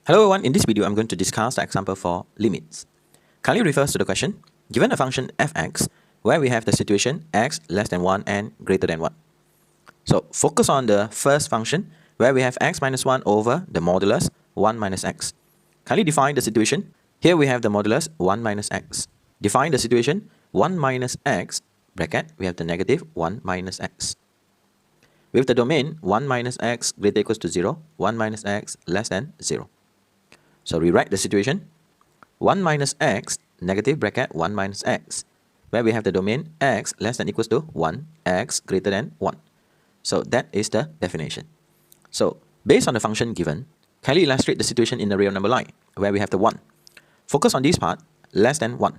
Hello everyone, in this video I'm going to discuss the example for limits. Kindly refers to the question, given a function fx where we have the situation x less than 1 and greater than 1. So focus on the first function where we have x minus 1 over the modulus 1 minus x. Kindly define the situation. Here we have the modulus 1 minus x. Define the situation 1 minus x bracket we have the negative 1 minus x. With the domain 1 minus x greater equals to 0, 1 minus x less than 0. So rewrite the situation 1 minus x negative bracket 1 minus x where we have the domain x less than equals to 1, x greater than 1. So that is the definition. So based on the function given, kindly illustrate the situation in the real number line where we have the 1. Focus on this part less than 1.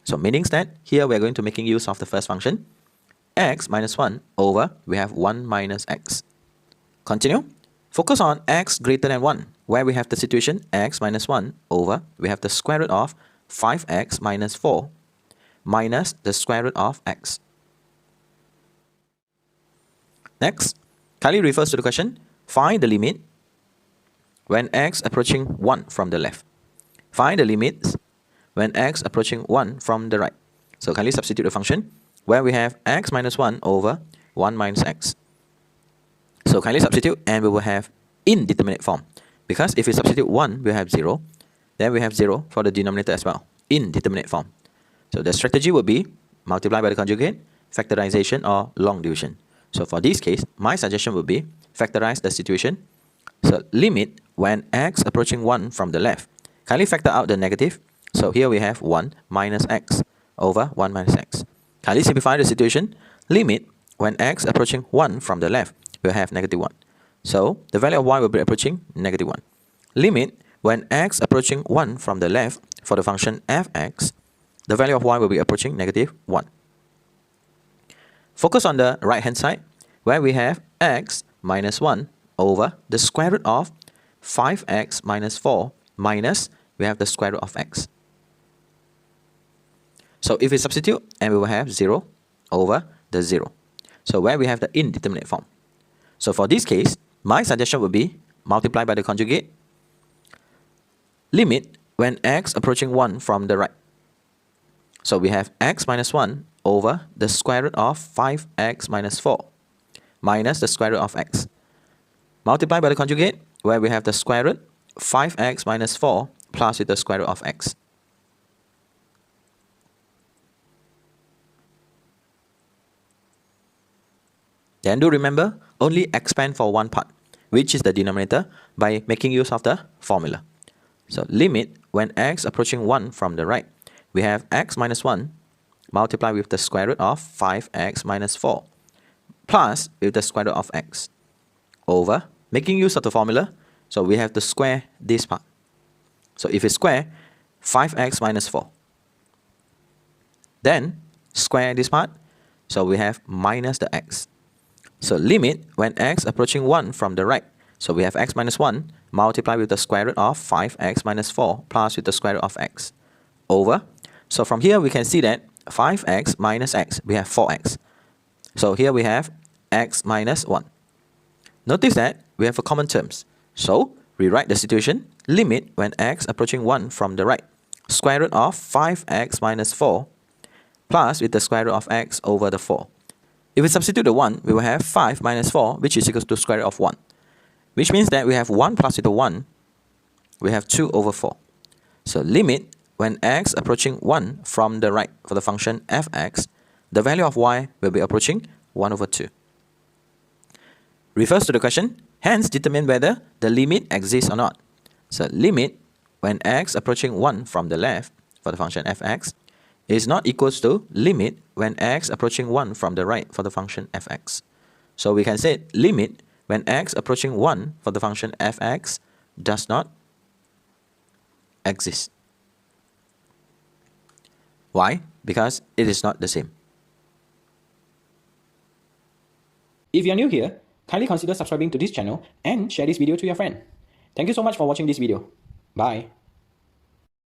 So meaning that here we are going to making use of the first function x minus 1 over we have 1 minus x. Continue. Focus on x greater than 1 where we have the situation x minus 1 over we have the square root of 5x minus 4 minus the square root of x. Next, kindly refers to the question, find the limit when x approaching 1 from the left. Find the limits when x approaching 1 from the right. So kindly substitute the function where we have x minus 1 over 1 minus x. So kindly substitute and we will have indeterminate form. Because if we substitute 1, we have 0. Then we have 0 for the denominator as well. Indeterminate form. So the strategy would be multiply by the conjugate, factorization or long division. So for this case, my suggestion would be factorize the situation. So limit when x approaching 1 from the left. Kindly factor out the negative. So here we have 1 minus x over 1 minus x. Kindly simplify the situation. Limit when x approaching 1 from the left, we'll have negative 1. So the value of y will be approaching negative 1. Limit when x approaching 1 from the left for the function fx, the value of y will be approaching negative 1. Focus on the right hand side where we have x minus 1 over the square root of 5x minus 4 minus we have the square root of x. So if we substitute and we will have 0 over the 0. So where we have the indeterminate form. So for this case, my suggestion would be multiply by the conjugate. Limit when x approaching 1 from the right. So we have x minus 1 over the square root of 5x minus 4 minus the square root of x. Multiply by the conjugate where we have the square root 5x minus 4 plus with the square root of x. Then do remember, only expand for one part, which is the denominator, by making use of the formula. So limit when x approaching 1 from the right, we have x minus 1 multiply with the square root of 5x minus 4 plus with the square root of x over, making use of the formula, so we have to square this part. So if we square 5x minus 4, then square this part, so we have minus the x. So limit when x approaching 1 from the right. So we have x minus 1 multiply with the square root of 5x minus 4 plus with the square root of x over. So from here we can see that 5x minus x, we have 4x. So here we have x minus 1. Notice that we have a common terms. So rewrite the situation. Limit when x approaching 1 from the right. Square root of 5x minus 4 plus with the square root of x over the 4. If we substitute the 1, we will have 5 minus 4, which is equals to square root of 1. Which means that we have 1 plus with the 1, we have 2 over 4. So limit when x approaching 1 from the right for the function fx, the value of y will be approaching 1 over 2. Refers to the question, hence determine whether the limit exists or not. So limit when x approaching 1 from the left for the function fx is not equals to limit when x approaching 1 from the right for the function fx. So we can say limit when x approaching 1 for the function fx does not exist. Why? Because it is not the same. If you are new here, kindly consider subscribing to this channel and share this video to your friend. Thank you so much for watching this video. Bye.